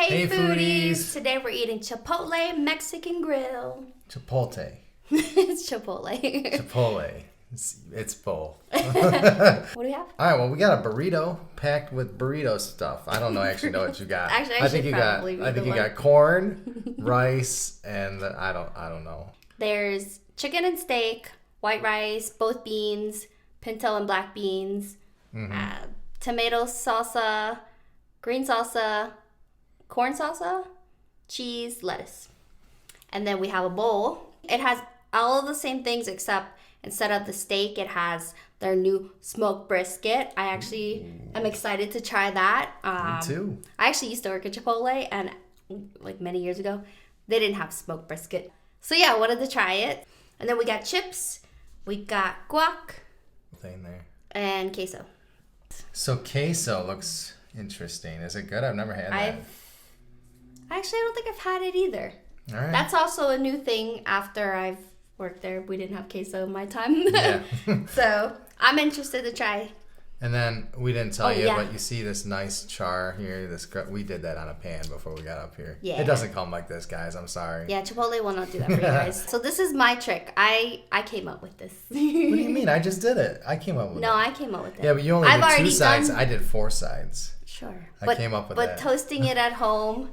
Hey foodies! Today we're eating Chipotle Mexican Grill. Chipotle. It's Chipotle. Chipotle. It's both. What do we have? All right, well, we got a burrito packed with burrito stuff. I don't actually know what you got. Actually, I think you got corn, rice, and I don't know. There's chicken and steak, white rice, both beans, pinto and black beans, tomato salsa, green salsa, corn salsa, cheese, lettuce. And then we have a bowl. It has all of the same things except instead of the steak, it has their new Smoke Brisket. I actually am excited to try that. Me too. I actually used to work at Chipotle, and like many years ago, they didn't have Smoke Brisket. So yeah, I wanted to try it. And then we got chips, we got guac, Thing there. and queso. So queso looks interesting. Is it good? I've never had that. I don't think I've had it either. All right. That's also a new thing after I've worked there. We didn't have queso in my time. Yeah. So I'm interested to try. And then we didn't tell you, but you see this nice char here. We did that on a pan before we got up here. Yeah. It doesn't come like this, guys. I'm sorry. Yeah, Chipotle will not do that for you guys. So this is my trick. I came up with this. What do you mean? I just did it. I came up with it. No, I came up with it. Yeah, but you only did 2 sides. I did 4 sides. Sure. I came up with that. But toasting it at home,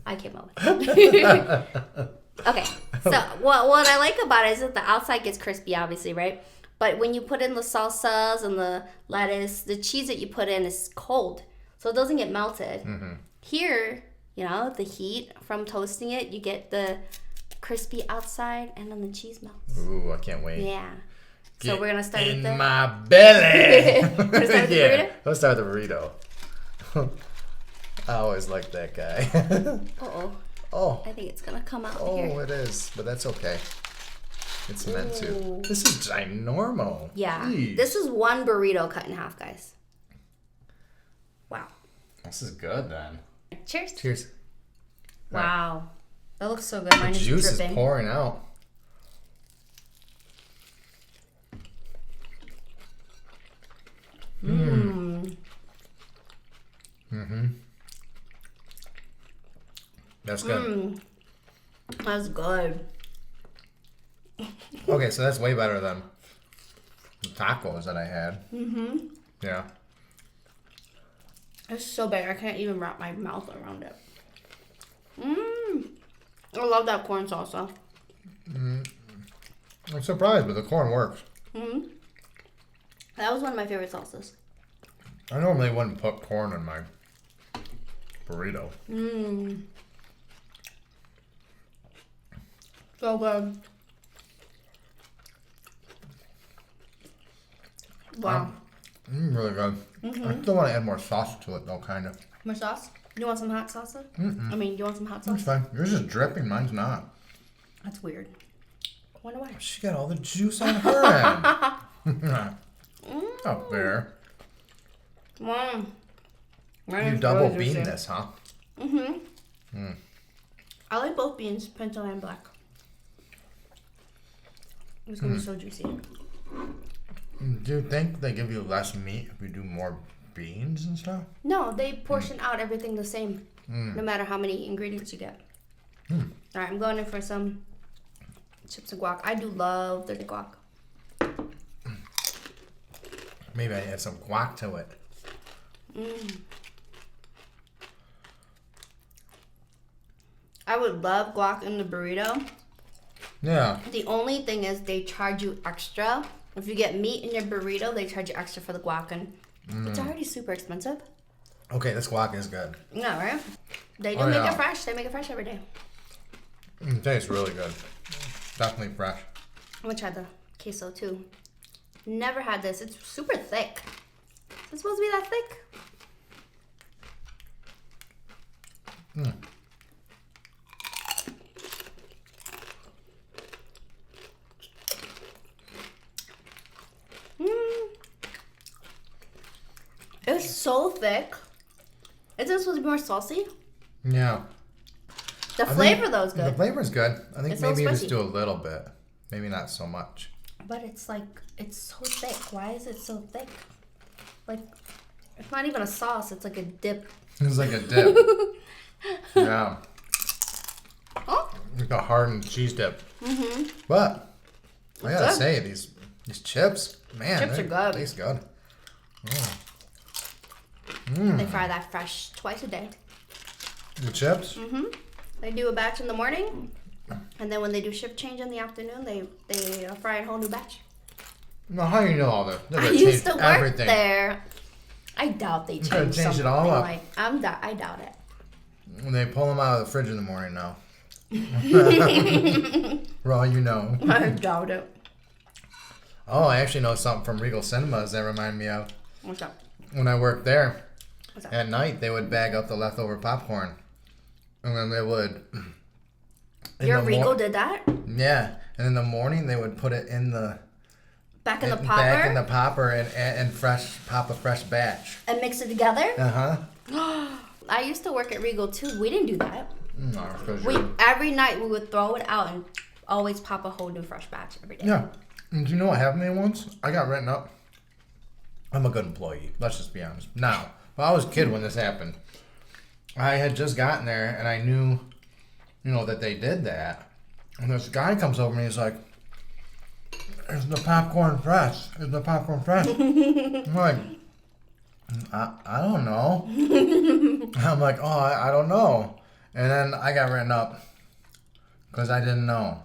I came up with it. Okay. So what I like about it is that the outside gets crispy, obviously, right? But when you put in the salsas and the lettuce, the cheese that you put in is cold, so it doesn't get melted. Mm-hmm. Here, the heat from toasting it, you get the crispy outside, and then the cheese melts. Ooh, I can't wait. Yeah. So we're gonna start with my belly. We're gonna start with the burrito? Let's start with the burrito. I always liked that guy. Uh-oh. Oh. I think it's gonna come out here. Oh, it is, but that's okay. It's meant to. This is ginormo. Yeah. Jeez. This is one burrito cut in half, guys. Wow. This is good then. Cheers. Cheers. Wow. That looks so good. Mine The is juice dripping. is pouring out. That's good. That's good. Okay, so that's way better than the tacos that I had. Yeah. It's so big. I can't even wrap my mouth around it. I love that corn salsa. I'm surprised, but the corn works. That was one of my favorite salsas. I normally wouldn't put corn in my burrito. So good. Wow. Really good. I still want to add more sauce to it, though, kind of. More sauce? You want some hot salsa? I mean, you want some hot That's sauce? fine. Yours is dripping. Mine's not. That's weird. I wonder why. She got all the juice on her end. Up there. Wow. You double bean this, huh? I like both beans, pinto and black. It's gonna be so juicy. Do you think they give you less meat if you do more beans and stuff? No, they portion out everything the same, no matter how many ingredients you get. All right, I'm going in for some chips and guac. I do love the guac. Maybe I add some guac to it. I would love guac in the burrito. Yeah. The only thing is they charge you extra. If you get meat in your burrito, they charge you extra for the guac, and it's already super expensive. Okay, this guac is good. Yeah, right? They do make it fresh. They make it fresh every day. It tastes really good. Definitely fresh. I'm gonna try the queso too. Never had this. It's super thick. Is it supposed to be that thick? It's so thick. Is it supposed to be more saucy? Yeah. The flavor though is good. The flavor's good. I think It's maybe so just spicy. do a little bit. Maybe not so much. But it's like, it's so thick. Why is it so thick? Like, it's not even a sauce. It's like a dip. It's like a dip. Yeah. Oh. Like a hardened cheese dip. Mm-hmm. But I gotta good. say, these chips, man, Chips are good. Taste good. They fry that fresh twice a day. The chips? Mm-hmm. They do a batch in the morning, and then when they do shift change in the afternoon, they fry a whole new batch. No, how do you know all this? I used to work there. I doubt they changed something. It all up. Like I doubt it. They pull them out of the fridge in the morning now. For all you know. I doubt it. Oh, I actually know something from Regal Cinemas that remind me of. What's up? When I worked there, What's up? at night they would bag up the leftover popcorn. And then they would... Your Regal did that? Yeah. And in the morning they would put it in the... Back in the popper? Back in the popper and pop a fresh batch. And mix it together? Uh-huh. I used to work at Regal too. We didn't do that. No, Every night we would throw it out and always pop a whole new fresh batch every day. Yeah. And do you know what happened to me once? I got written up. I'm a good employee. Let's just be honest. Now, I was a kid when this happened. I had just gotten there and I knew, that they did that. And this guy comes over and he's like, "Is the popcorn fresh? Is the popcorn fresh?" I'm like, I don't know. I'm like, "Oh, I don't know." And then I got written up because I didn't know.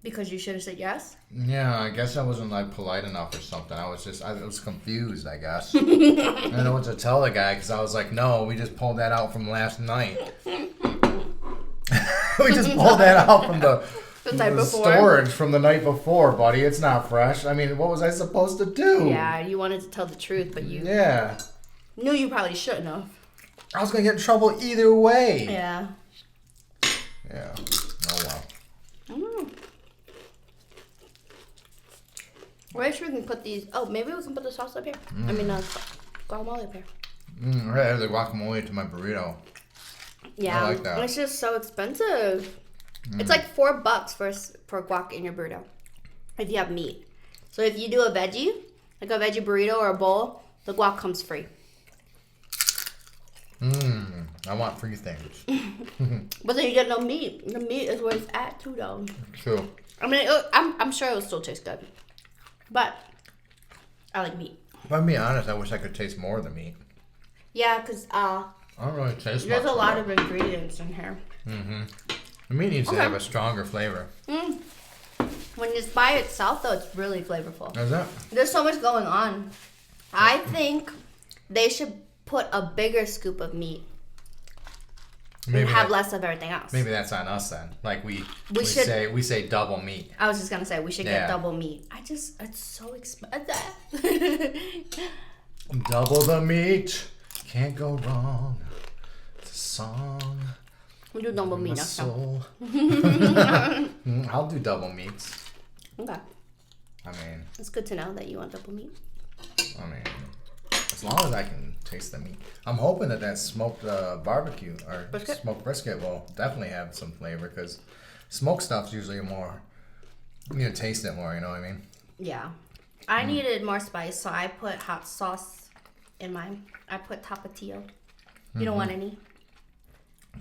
Because you should have said yes? Yeah, I guess I wasn't polite enough or something. I was confused, I guess. I didn't know what to tell the guy because I was like, "No, we just pulled that out from last night." We just pulled that out from the storage from the night before, buddy. It's not fresh. I mean, what was I supposed to do? Yeah, you wanted to tell the truth, but you knew you probably shouldn't have. I was going to get in trouble either way. Yeah. Yeah. Oh, well. I wish we can put these... Oh, maybe we can put the sauce up here. I mean, guacamole up here. I added the guacamole to my burrito. Yeah. I like that. It's just so expensive. It's like $4 for guac in your burrito. If you have meat. So if you do a veggie, like a veggie burrito or a bowl, the guac comes free. I want free things. But then you get no meat. The meat is where it's at too, though. True. I mean, I'm sure it will still taste good. But I like meat. If I'm being honest, I wish I could taste more of the meat. Yeah, because I don't really taste there's much a lot of ingredients in here. The meat needs to have a stronger flavor. When it's by itself, though, it's really flavorful. Is that? There's so much going on. I think they should put a bigger scoop of meat. Maybe and have less of everything else. Maybe that's on us then. Like we say double meat. I was just gonna say we should get double meat. It's so expensive. Double the meat, can't go wrong. It's a song. We do double meat next time. I'll do double meats. Okay. I mean, it's good to know that you want double meat. I mean, as long as I can taste the meat. I'm hoping that smoked barbecue or smoked brisket will definitely have some flavor because smoked stuff's usually more, you taste it more, you know what I mean? Yeah. I needed more spice, so I put hot sauce in mine. I put tapatio. You don't want any?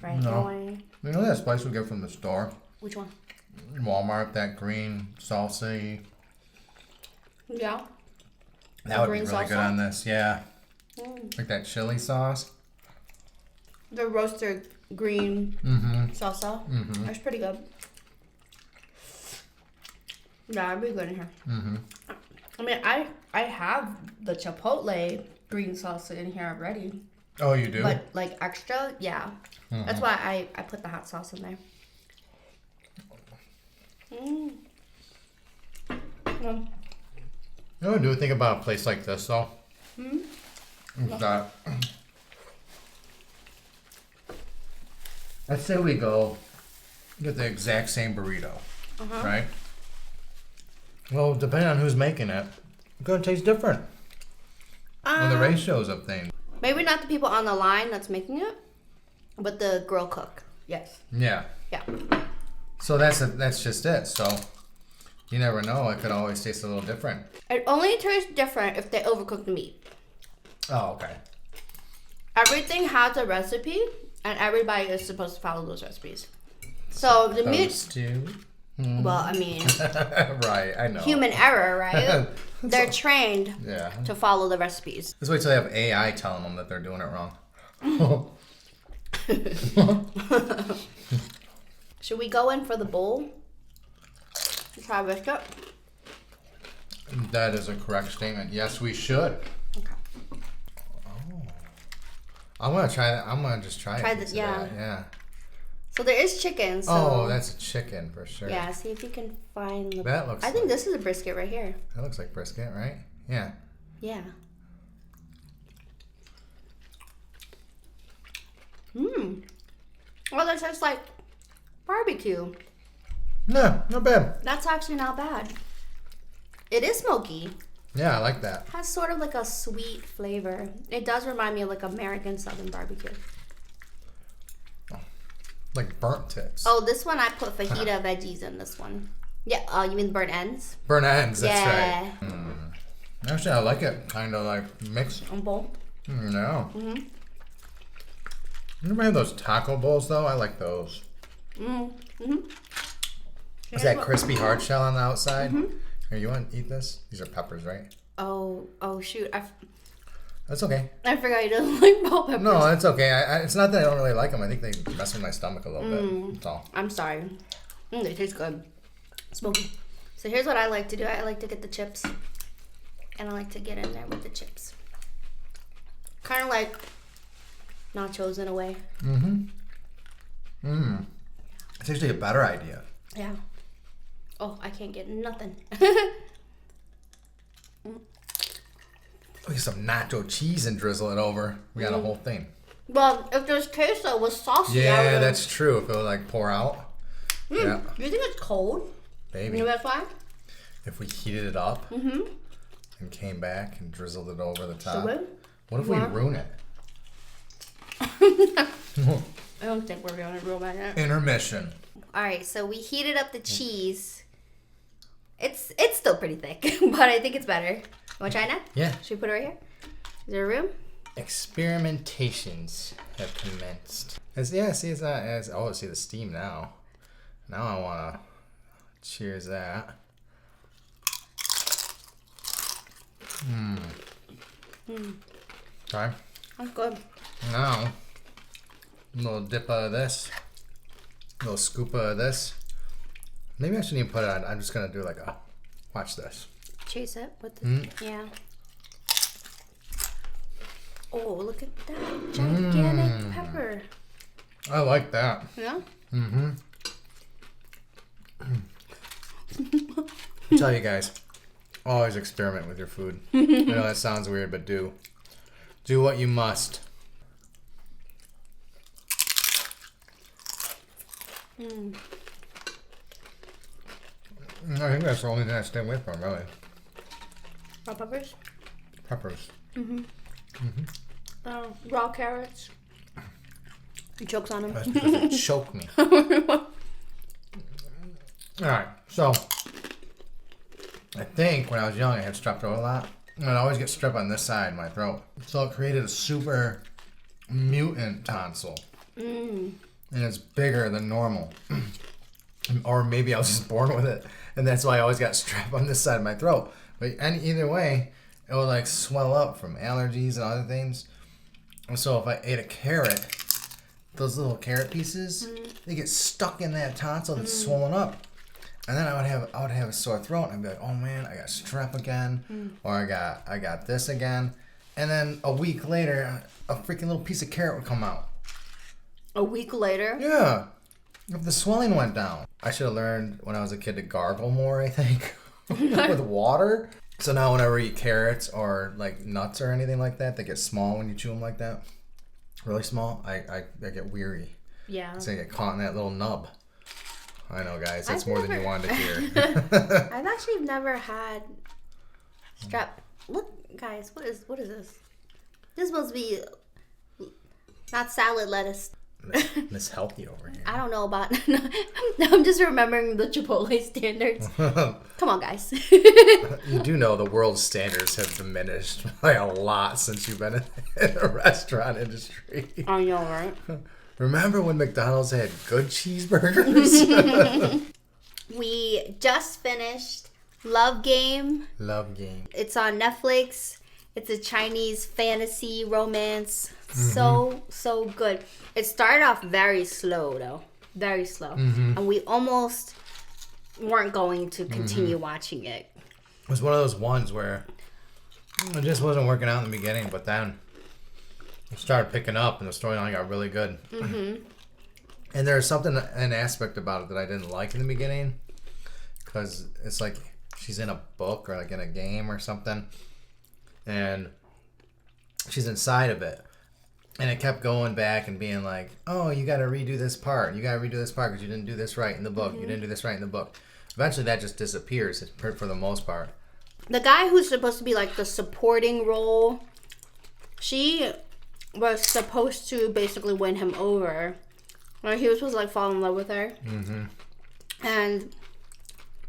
Right? No. You don't want any? You know that spice we get from the store? Which one? Walmart, that green salsa. Yeah. That would be really good on this, yeah. Like that chili sauce. The roasted green salsa. That's pretty good. Yeah, it'd be good in here. I mean, I have the Chipotle green salsa in here already. Oh, you do? But like extra, yeah. That's why I put the hot sauce in there. You know what I do think about a place like this, though? That, let's say we go get the exact same burrito, right? Well, depending on who's making it, it's going to taste different. On the ratios of things. Maybe not the people on the line that's making it, but the grill cook. Yes. Yeah. Yeah. So that's just it. So you never know. It could always taste a little different. It only tastes different if they overcook the meat. Oh, okay. Everything has a recipe, And everybody is supposed to follow those recipes. So the meat. Well, I mean. Right, I know. Human error, right? They're trained to follow the recipes. Let's wait till they have AI telling them that they're doing it wrong. Should we go in for the bowl? Try brisket? That is a correct statement. Yes, we should. Okay. Oh. I'm going to try that. I'm going to just try it. Yeah. So there is chicken. So oh, that's a chicken for sure. Yeah, see if you can find the... That looks I think this is a brisket right here. That looks like brisket, right? Yeah. Yeah. Well, that tastes like barbecue. No, not bad. That's actually not bad. It is smoky. Yeah, I like that. Has sort of like a sweet flavor. It does remind me of like American Southern barbecue. Like burnt tips. Oh, this one I put fajita veggies in this one. Yeah, you mean burnt ends? Burnt ends, that's right. Actually, I like it. Kind of like mixed. A bowl? No. You ever had those taco bowls, though? I like those. Is that crispy hard shell on the outside? Here, you want to eat this? These are peppers, right? Oh, shoot. That's okay. I forgot you didn't like bell peppers. No, it's okay. It's not that I don't really like them. I think they mess with my stomach a little bit. That's all. I'm sorry. They taste good. Smoky. So here's what I like to do. I like to get the chips. And I like to get in there with the chips. Kind of like nachos in a way. It's actually a better idea. Yeah. Oh, I can't get nothing. We get some nacho cheese and drizzle it over. We got a whole thing. Well, if there's queso with saucy, yeah, that's true. If it would like pour out. Yeah. You think it's cold? Maybe. You know that's why? If we heated it up and came back and drizzled it over the top. What if we ruin it? I don't think we're going to ruin it. Intermission. All right, so we heated up the cheese. It's still pretty thick, but I think it's better. You want to try now? Yeah. Should we put it right here? Is there room? Experimentations have commenced. See the steam now. Now I want to cheers that. Okay. That's good. Now, a little dip of this. A little scoop of this. Maybe I shouldn't even put it on. I'm just going to do like a... Watch this. Chase it with the... Yeah. Oh, look at that gigantic pepper. I like that. Yeah? I tell you guys, always experiment with your food. I know that sounds weird, but do what you must. I think that's the only thing I stay away from, really. Raw peppers? Peppers. Raw carrots. He chokes on them. That's because it choked me. Alright, so I think when I was young I had strep throat a lot. And I'd always get strep on this side of my throat. So it created a super mutant tonsil. And it's bigger than normal. Or maybe I was just born with it. And that's why I always got strep on this side of my throat. But either way, it would like swell up from allergies and other things. And so if I ate a carrot, those little carrot pieces, they get stuck in that tonsil that's swollen up. And then I would have a sore throat, and I'd be like, oh man, I got strep again, or I got this again. And then a week later, a freaking little piece of carrot would come out. A week later? Yeah. If the swelling went down. I should have learned when I was a kid to gargle more, I think, with water. So now whenever I eat carrots or like nuts or anything like that, they get small when you chew them like that. Really small. I get weary. Yeah. So I get caught in that little nub. I know, guys. That's more than you wanted to hear. I've actually never had strep. Look, guys, what is this? This is supposed to be not salad lettuce. Miss Healthy over here. I don't know about... I'm just remembering the Chipotle standards. Come on, guys. You do know the world's standards have diminished by a lot since you've been in the restaurant industry. I know, right? Remember when McDonald's had good cheeseburgers? We just finished Love Game. Love Game. It's on Netflix. It's a Chinese fantasy romance. So good. It started off very slow though. Very slow. And we almost weren't going to continue watching it. It was one of those ones where it just wasn't working out in the beginning, but then it started picking up and the storyline got really good. And there's something, an aspect about it that I didn't like in the beginning, because it's like she's in a book or like in a game or something, and she's inside of it. And it kept going back and being like, oh, you got to redo this part. You got to redo this part because you didn't do this right in the book. You didn't do this right in the book. Eventually that just disappears for the most part. The guy who's supposed to be like the supporting role, she was supposed to basically win him over. Like, he was supposed to like fall in love with her. And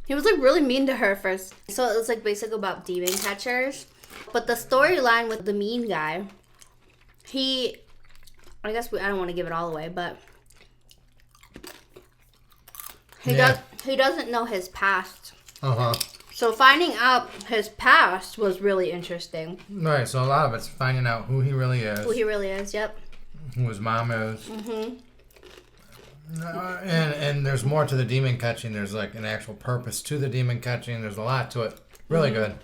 he was like really mean to her first. So it was like basically about demon catchers. But the storyline with the mean guy, I don't want to give it all away, but he doesn't know his past. So finding out his past was really interesting. Right, so a lot of it's finding out who he really is. Who he really is, yep. Who his mom is. And there's more to the demon catching. There's like an actual purpose to the demon catching. There's a lot to it. Really good.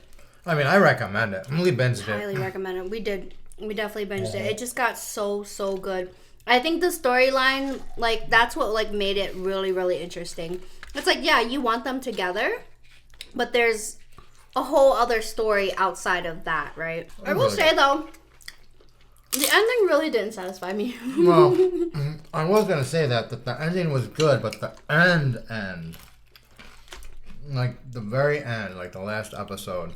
I mean, I recommend it. We binged it. Highly recommend it. We did. We definitely binged it. It just got so good. I think the storyline, like, that's what like made it really, really interesting. It's like, yeah, you want them together, but there's a whole other story outside of that, right? I will say though, the ending really didn't satisfy me. Well, I was gonna say that the ending was good, but the end, like the very end, like the last episode,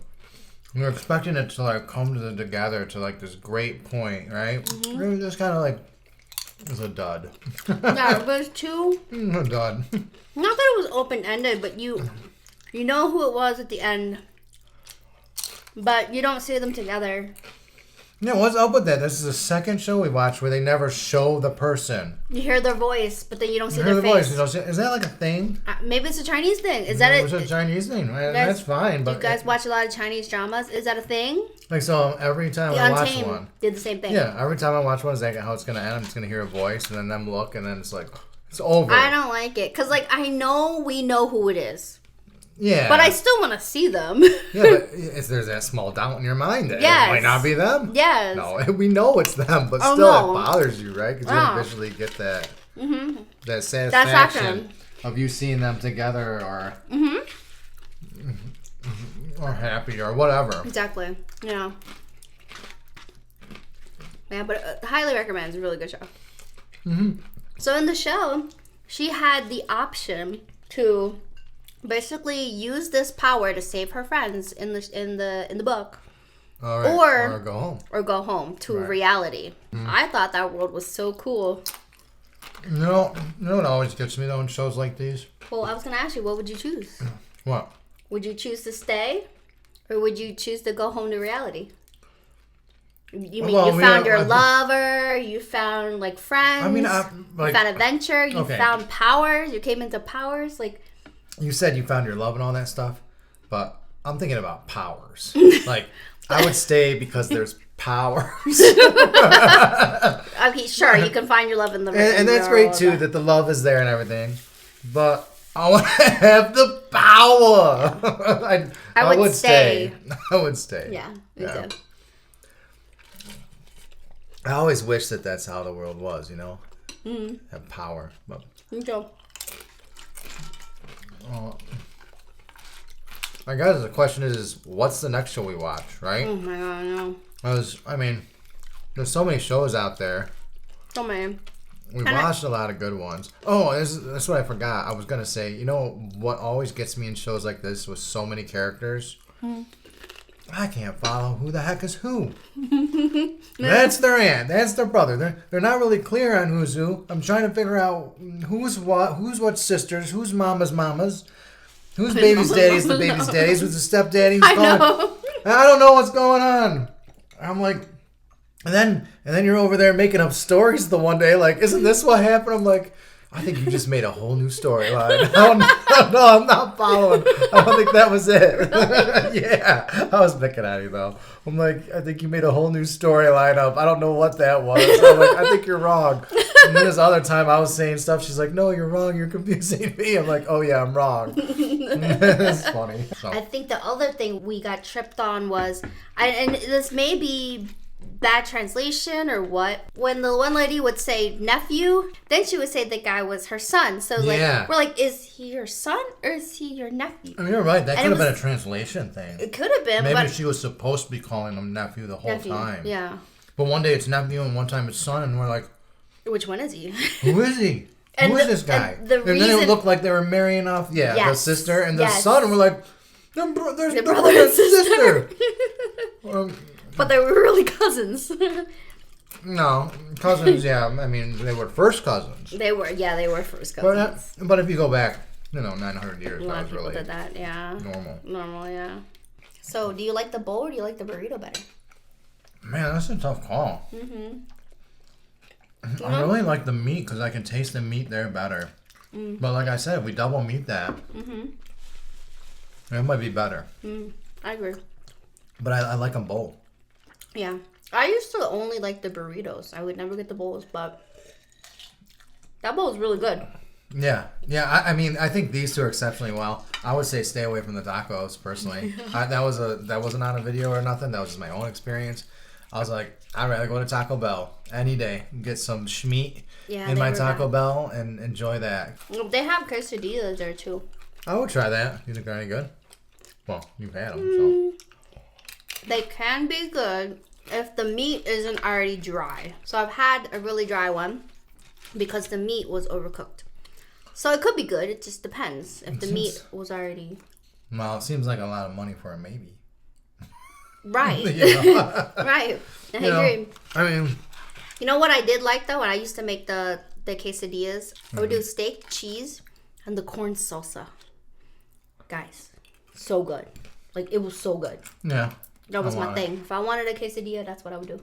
we were expecting it to like come together to like this great point, right? It was just kind of like, it was a dud. Yeah, it was too. A dud. Not that it was open ended, but you know who it was at the end, but you don't see them together. Yeah, what's up with that? This is the second show we watched where they never show the person. You hear their voice, but then you don't see their voice. face. Is that like a thing? Maybe it's a Chinese thing. Is that It's a Chinese thing. Right? That's fine. But you guys watch a lot of Chinese dramas. Is that a thing? Like, so every time I watch one, did the same thing. Yeah, every time I watch one, is that how it's gonna end? I'm just gonna hear a voice and then them look, and then it's like it's over. I don't like it because like we know who it is. Yeah. But I still want to see them. Yeah, but there's that small doubt in your mind that it might not be them. Yes. No, we know it's them, but still it bothers you, right? Because you don't visually get that that satisfaction of you seeing them together or or happy or whatever. Exactly. Yeah. Yeah, but highly recommend. It's a really good show. So in the show, she had the option to basically use this power to save her friends in the book, or go home to reality. I thought that world was so cool. You know what always gets me though in shows like these? Well, I was gonna ask you, what would you choose? What? Would you choose to stay, or would you choose to go home to reality? You mean you found your lover, you found like friends, you found adventure, you found powers, you came into powers, like. You said you found your love and all that stuff, but I'm thinking about powers. Like, I would stay because there's powers. Okay, sure, you can find your love in the and that's great too, that the love is there and everything. But I want to have the power. I would stay. I would stay. Yeah, me too. I always wish that that's how the world was, you know? Have power. But me too. I guess the question is, what's the next show we watch, right? Oh my god, no. I mean, there's so many shows out there. So many. We watched a lot of good ones. Oh, that's what I forgot. I was going to say, you know what always gets me in shows like this with so many characters? I can't follow who the heck is who. That's their aunt. That's their brother. They're not really clear on who's who. I'm trying to figure out who's what sisters, who's mama's mamas, who's baby's daddy's the baby's daddy's, who's the stepdaddy. I don't know what's going on. I'm like, and And then you're over there making up stories the one day, like, isn't this what happened? I'm like, I think you just made a whole new storyline. No, I'm not following. I don't think that was it. Yeah, I was picking at you, though. I'm like, I think you made a whole new storyline up. I don't know what that was. I'm like, I think you're wrong. And then this other time I was saying stuff, she's like, no, you're wrong. You're confusing me. I'm like, oh, yeah, I'm wrong. It's funny. So. I think the other thing we got tripped on was, and this may be bad translation or what, when the one lady would say nephew, then she would say the guy was her son. So like we're like, is he your son or is he your nephew? I mean, you're right. That could have been a translation thing. It could have been. Maybe she was supposed to be calling him nephew the whole time. Yeah. But one day it's nephew and one time it's son, and we're like, which one is he? Who is he? Who is this guy? And then it looked like they were marrying off, the sister and the son, and we're like, there's brother and sister. But they were really cousins. No, cousins, I mean, they were first cousins. They were first cousins. But if you go back, 900 years, a lot that of was people really did that, Normal, yeah. So, do you like the bowl or do you like the burrito better? Man, that's a tough call. Mm-hmm. I really like the meat because I can taste the meat there better. Mm. But like I said, if we double meat that, it might be better. I agree. But I like them both. Yeah. I used to only like the burritos. I would never get the bowls, but that bowl is really good. Yeah. Yeah, I mean, I think these two are exceptionally well. I would say stay away from the tacos, personally. That wasn't on a video or nothing. That was just my own experience. I was like, I'd rather go to Taco Bell any day and get some schmeat in my Taco Bell and enjoy that. They have quesadillas there, too. I would try that. You think they're any good? Well, you've had them, so. They can be good if the meat isn't already dry. So I've had a really dry one because the meat was overcooked. So it could be good. It just depends if the meat was already... Well, it seems like a lot of money for a maybe. Right. Right. I agree. I mean... You know what I did like, though? When I used to make the quesadillas, I would do steak, cheese, and the corn salsa. Guys, so good. Like, it was so good. Yeah. That was my thing. If I wanted a quesadilla, that's what I would do.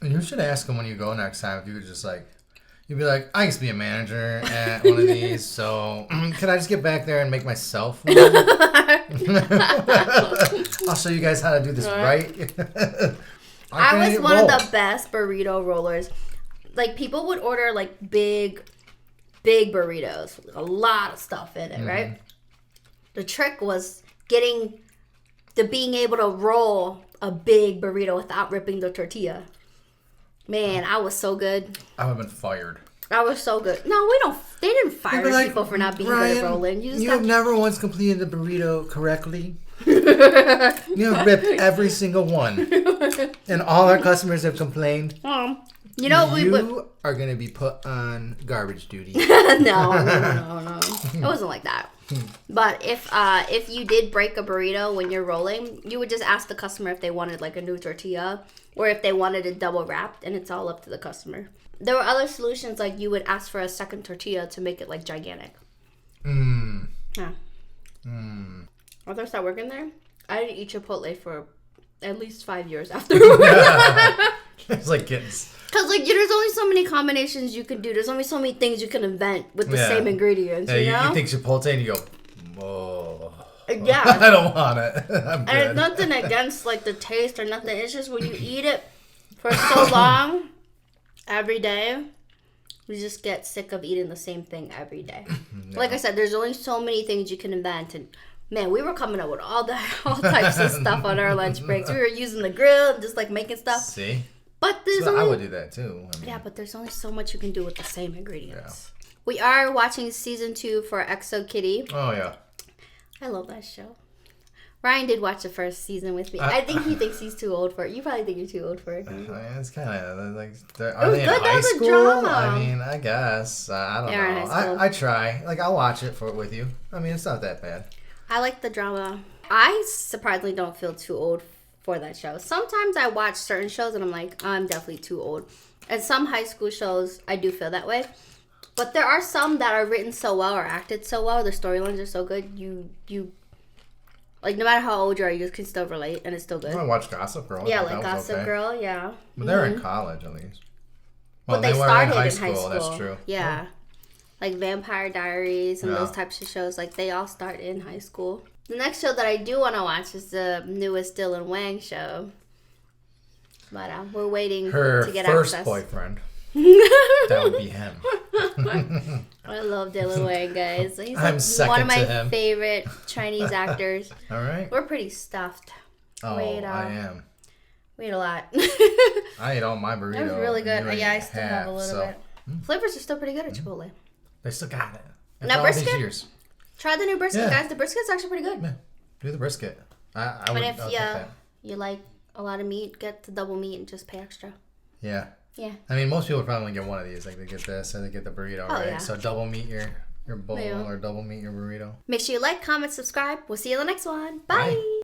You should ask them when you go next time if you could just like... You'd be like, I used to be a manager at one of these, so can I just get back there and make myself one? I'll show you guys how to do this right. I was one of the best burrito rollers. Like, people would order, like, big burritos with a lot of stuff in it, right? The trick was being able to roll a big burrito without ripping the tortilla. Man, I was so good. I would have been fired. I was so good. No, they didn't fire people for not being good at rolling. You have never once completed a burrito correctly. You have ripped every single one. And all our customers have complained. You know, you are going to be put on garbage duty. No. It wasn't like that. But if you did break a burrito when you're rolling, you would just ask the customer if they wanted like a new tortilla or if they wanted it double wrapped, and it's all up to the customer. There were other solutions, like you would ask for a second tortilla to make it like gigantic. Yeah. Once I started working there, I didn't eat Chipotle for at least 5 years afterwards. It's like kids. Because, like, there's only so many combinations you can do. There's only so many things you can invent with the same ingredients, you know? You think Chipotle and you go, whoa. Yeah. I don't want it. I'm good. And it's nothing against, like, the taste or nothing. It's just when you eat it for so long, every day, you just get sick of eating the same thing every day. Yeah. Like I said, there's only so many things you can invent. And, man, we were coming up with all types of stuff on our lunch breaks. We were using the grill and just, like, making stuff. See? But there's I would do that too. I mean, yeah, but there's only so much you can do with the same ingredients. Yeah. We are watching season 2 for Exo Kitty. Oh yeah, I love that show. Ryan did watch the first season with me. I think he thinks he's too old for it. You probably think you're too old for it. It's kind of like, are they in high school? Drama. I mean, I guess I don't know. I try. Like, I'll watch it with you. I mean, it's not that bad. I like the drama. I surprisingly don't feel too old for that show. Sometimes I watch certain shows and I'm like, I'm definitely too old. And some high school shows, I do feel that way. But there are some that are written so well or acted so well. The storylines are so good. Like, no matter how old you are, you can still relate, and it's still good. I watched Gossip Girl. Yeah, like Gossip Girl, yeah. But they're in college, at least. Well, But they were started in high school. That's true. Yeah. Like Vampire Diaries and Yeah. those types of shows, like, they all start in high school. The next show that I do want to watch is the newest Dylan Wang show. But we're waiting to get Her first access. boyfriend. That would be him. I love Dylan Wang, guys. He's I'm like second one of my to him. favorite Chinese actors. All right. We're pretty stuffed. Oh, We ate, I am. We ate a lot. I ate all my burrito. That was really good. You ate Yeah, I still have a half, little bit. Flavors are still pretty good at Chipotle. They still got it. Now, After all these brisket? years. Try the new brisket, Yeah. guys. The brisket's actually pretty good. Yeah. Do the brisket. I But would if take that. you like a lot of meat, get the double meat and just pay extra. Yeah. Yeah. I mean, most people probably get one of these. Like, they get this and they get the burrito, right? yeah. So double meat your bowl Yeah. or double meat your burrito. Make sure you like, comment, subscribe. We'll see you in the next one. Bye. Bye.